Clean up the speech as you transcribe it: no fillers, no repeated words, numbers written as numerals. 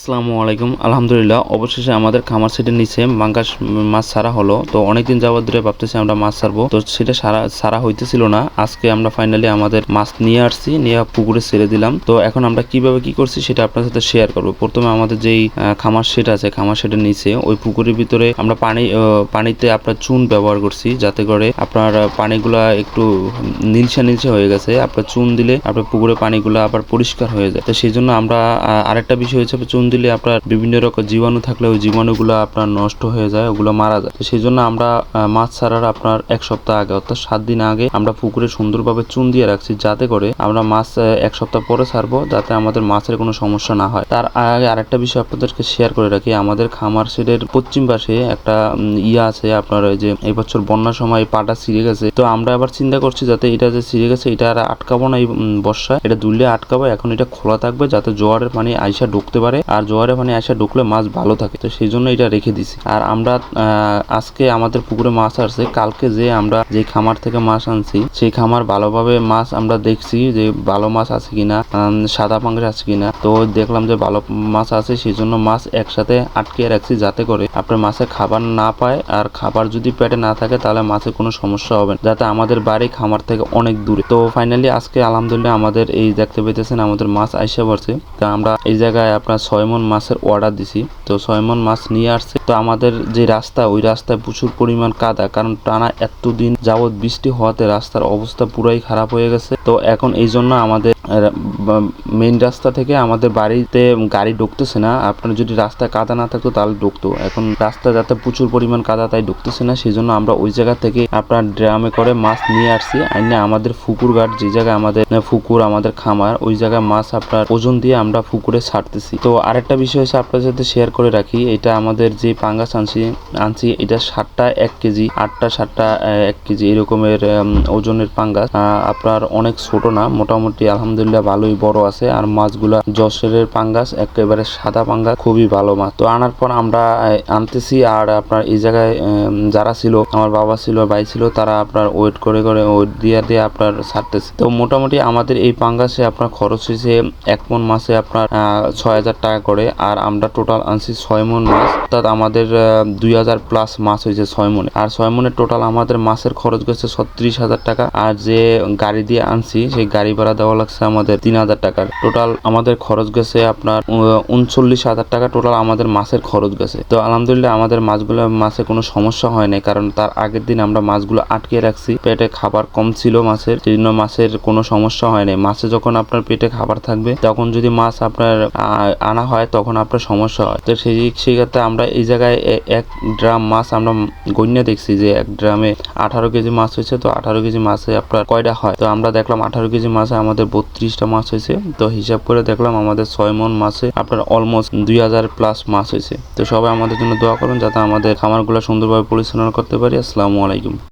আসসালামু আলাইকুম। আলহামদুলিল্লাহ, অবশেষে আমাদের খামার সেটের নিচে পাঙ্গাস মাছ ছাড়া হলো। তো অনেকদিন যাবত ধরে ভাবতেছি আমরা মাছ ছাড়বো, তো সেটা ছাড়া হইতেছিল না। আজকে আমরা ফাইনালি আমাদের মাছ নিয়ে আসছি, নিয়ে পুকুরে ছেড়ে দিলাম। তো এখন আমরা কিভাবে কি করছি সেটা আপনার সাথে শেয়ার করবো। প্রথমে আমাদের যেই খামার সেট আছে, খামার সেটের নিচে ওই পুকুরের ভিতরে আমরা পানিতে আপনার চুন ব্যবহার করছি, যাতে করে আপনার পানিগুলা একটু নীলসা হয়ে গেছে। আপনার চুন দিলে আপনার পুকুরের পানিগুলা আবার পরিষ্কার হয়ে যায়। তো সেই জন্য আমরা আরেকটা বিষয় হচ্ছে, চুন দিলে আপনার বিভিন্ন রকম জীবাণু থাকলে ওই জীবাণুগুলো আপনার নষ্ট হয়ে যায়, ওগুলো মারা যায়। তো সেই জন্য আমরা মাছ ছাড়ার আপনার 1 সপ্তাহ আগে অর্থাৎ 7 দিন আগে আমরা পুকুরে সুন্দরভাবে চুন দিয়ে রাখছি, যাতে করে আমরা মাছ 1 সপ্তাহ পরে ছাড়বো, যাতে আমাদের মাছের কোনো সমস্যা না হয়। তার আগে আরেকটা বিষয় আপনাদেরকে শেয়ার করে রাখি, আমাদের খামার সেটের পশ্চিম পাশে একটা আছে আপনার, ওই যে এই বছর বন্যার সময় পাটা ছিঁড়ে গেছে। তো আমরা আবার চিন্তা করছি যাতে এটা যে ছিঁড়ে গেছে এটা আর আটকাবো না, এই বর্ষায় এটা দুললে আটকাবো। এখন এটা খোলা থাকবে যাতে জোয়ারের পানি আইসা ঢুকতে পারে, আর জোয়ারে পানি আসা ঢুকলে মাছ ভালো থাকে। তো সেই জন্য এটা রেখে দিছি। আর আমরা আজকে আমাদের পুকুরে মাছ আসছে, কালকে যে আমরা যে খামার থেকে মাছ আনছি সেই খামার ভালোভাবে মাছ আমরা দেখছি যে ভালো মাছ আছে কিনা, সাদা পাঙ্গাস আছে কিনা। তো দেখলাম যে ভালো মাছ আছে, সেই জন্য মাছ একসাথে আটকে রাখছি, যাতে করে আপনার মাছে খাবার না পায়। আর খাবার যদি পেটে না থাকে তাহলে মাছের কোনো সমস্যা হবে না, যাতে আমাদের বাড়ি খামার থেকে অনেক দূরে। তো ফাইনালি আজকে আলহামদুলিল্লাহ আমাদের এই দেখতে পেতেছেন আমাদের মাছ আইসা পড়ছে। তো আমরা এই জায়গায় আপনার 6 মণ মাছের অর্ডার দিছি। তো 6 মণ মাছ নিয়ে আসছে। তো আমাদের যে রাস্তা, ওই রাস্তায় প্রচুর পরিমাণ কাদা, কারণ টানা এতদিন যাবৎ বৃষ্টি হওয়াতে রাস্তার অবস্থা পুরাই খারাপ হয়ে গেছে। তো এখন এই জন্য আমাদের মেইন রাস্তা থেকে আমাদের বাড়িতে গাড়ি ঢুকতেছে না। আপনার যদি রাস্তায় কাদা না থাকতো তাহলে ঢুকতো, এখন রাস্তা যাতে প্রচুর পরিমাণ কাদা তাই ঢুকতেছে না। সেই জন্য আমরা ওই জায়গা থেকে আপনার ড্রামে করে মাছ নিয়ে আসছি। আইনে আমাদের পুকুর ঘাট, যে জায়গায় আমাদের পুকুর আমাদের খামার, ওই জায়গায় মাছ আপনার ওজন দিয়ে আমরা পুকুরে ছাড়তেছি। তো আরেকটা বিষয় হচ্ছে আপনার সাথে শেয়ার করে রাখি, এটা আমাদের যে পাঙ্গাস আনছি এটা 7টা 1 কেজি, 8টা 7টা 1 কেজি এরকমের ওজনের পাঙ্গাস। আপনার অনেক ছোট না, মোটামুটি আলহামদুলিল্লাহ ভালোই বড় আছে। আর মাছগুলা যশোরের পাঙ্গাস, একেবারে সাদা পাঙ্গাস, খুবই ভালো মাছ। তো আনার পর আমরা আনতেছি, আর আপনার এই জায়গায় যারা ছিল, আমার বাবা ছিল, ভাই ছিল, তারা আপনার ওয়েট করে ওয়েট দিয়ে আপনার ছাড়তেছে। তো মোটামুটি আমাদের এই পাঙ্গাসে আপনার খরচ হয়েছে 1 মণ মাছে আপনার 6000 টাকা করে। আর আমরা টোটাল আনছি 6 মণ মাছ, অর্থাৎ আমাদের 2000 প্লাস মাছ হয়েছে 6 মণে। আর 6 মণের টোটাল আমাদের মাছের খরচ গেছে 36,000 টাকা। আর যে গাড়ি দিয়ে আনছি সেই গাড়ি ভাড়া দেওয়া লাগছে আমাদের 3000 টাকার। টোটাল আমাদের খরচ গেছে আপনার 39,000 টাকা। টোটাল আমাদের মাছের খরচ গেছে। তো আলহামদুলিল্লাহ আমাদের মাছে কোনো সমস্যা হয় নাই, কারণ তার আগের দিন আমরা মাছগুলো আটকে রাখছি। পেটে খাবার কম ছিল মাছের, সেই জন্য মাছের কোনো সমস্যা হয় নাই। মাছে যখন আপনার পেটে খাবার থাকবে, তখন যদি মাছ আপনার আনা হয় তখন আপনার সমস্যা হয়। তো সেই ক্ষেত্রে আমরা এই জায়গায় 1 ড্রাম মাছ আমরা গণ্যে দেখছি যে 1 ড্রামে 18 কেজি মাছ হয়েছে। তো 18 কেজি মাছে আপনার কয়টা হয়? তো আমরা দেখলাম 18 কেজি মাছে আমাদের 32টা মাছ হয়েছে। তো হিসাব করে দেখলাম আমাদের 6 মণ মাছে আপনার অলমোস্ট 2000 প্লাস মাছ হয়েছে। তো সবাই আমাদের জন্য দোয়া করুন, যাতে আমাদের খামারগুলো সুন্দরভাবে পরিচালনা করতে পারি। আসসালামু আলাইকুম।